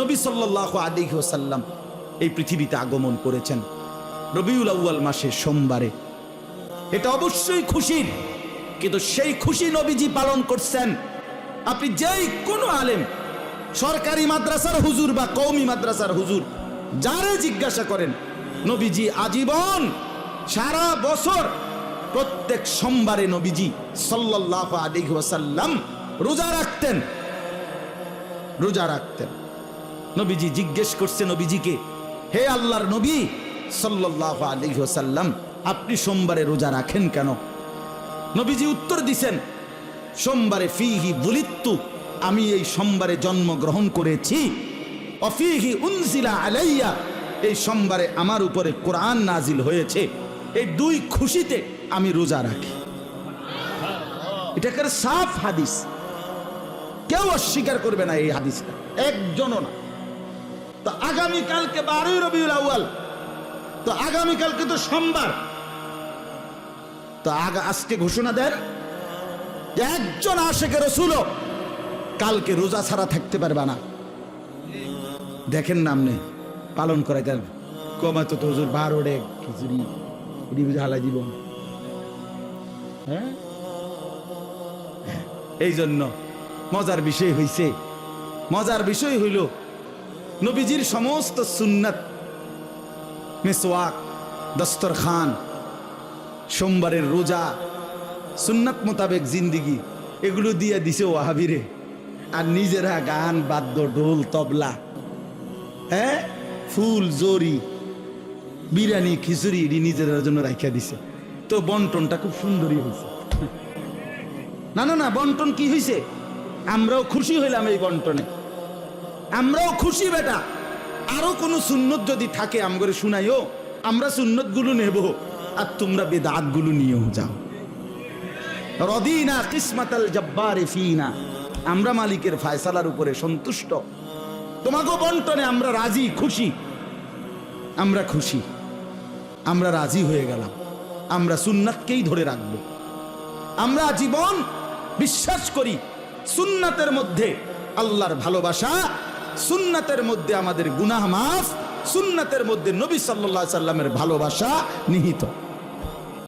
নবী সাল্লাল্লাহু আলাইহি ওয়াসাল্লাম এই পৃথিবীতে আগমন করেছেন রবিউল আউয়াল মাসের সোমবারে। এটা অবশ্যই খুশির, কিন্তু সেই খুশি নবীজি পালন করছেন। আপনি যেই কোনো আলেম, সরকারি মাদ্রাসার হুজুর বা কওমি মাদ্রাসার হুজুর, যারে জিজ্ঞাসা করেন, নবীজি আজীবন সারা বছর প্রত্যেক সোমবারে নবীজি সাল্লাল্লাহু আলাইহি ওয়াসাল্লাম রোজা রাখতেন। রোজা রাখতেন। নবীজি জিজ্ঞেস করছে নবীজিকে, হে আল্লাহর নবী সাল্লাল্লাহু আলাইহি ওয়াসাল্লাম, আপনি সোমবারে রোজা রাখেন কেন? নবীজি উত্তর দিছেন, সোমবারে ফিহি বুলিত্তু, আমি এই সোমবারে জন্মগ্রহণ করেছি। অফিহি উনজিলা আলাইয়া, এই সোমবারে আমার উপরে কোরআন নাজিল হয়েছে। এই দুই খুশিতে আমি রোজা রাখি। এটাকে সাফ হাদিস, কেউ অস্বীকার করবে না এই হাদিসটা, একজনও না। তো আগামীকালকে 12 রবিউল আউয়াল, তো আগামীকালকে তো সোমবার, তো আজকে ঘোষণা দেন যে একজন আশিকে রাসূলও কালকে রোজা ছাড়া থাকতে পারবে না। দেখেন না আপনি পালন করে দেন কমাতো তো হুজুর 12 ডে খিচুড়ি হালাই দিব। হ্যাঁ, এই জন্য মজার বিষয় হইছে, মজার বিষয় হইল নবীজির সমস্ত সুন্নাত, মিসওয়াক, দস্তরখান, সোমবারের রোজা, সুন্নাত মোতাবেক জিন্দিগি, এগুলো দিয়ে দিছে ওয়াহাবিরে। আর নিজেরা গান, বাদ্য, ঢোল, তবলা, হ্যাঁ, ফুল, জরি, বিরিয়ানি, খিচুড়ি নিজেদের জন্য রাখিয়া দিছে। তো বন্টনটা খুব সুন্দরই হয়েছে। না না না, বন্টন কি হয়েছে? আমরাও খুশি হইলাম এই বন্টনে, আমরাও খুশি। বেটা, আরো কোন সুন্নত যদি থাকে আমগরে শুনাইও, আমরা সুন্নত গুলো নেব, আর তোমরা বেদাত গুলো নিয়েও যাও। রদিনা কিসমাতাল জব্বারে ফিনা, আমরা মালিকের ফয়সালার উপরে সন্তুষ্ট। তোমাকে বন্টনে আমরা রাজি, খুশি, আমরা খুশি, আমরা রাজি হয়ে গেলাম। আমরা সুন্নাতকেই ধরে রাখব। আমরা জীবন বিশ্বাস করি সুন্নাতের মধ্যে আল্লাহর ভালোবাসা, সুন্নাতের মধ্যে আমাদের গুনাহ মাফ, সুন্নাতের মধ্যে নবী সাল্লাল্লাহু আলাইহি সাল্লামের ভালোবাসা নিহিত।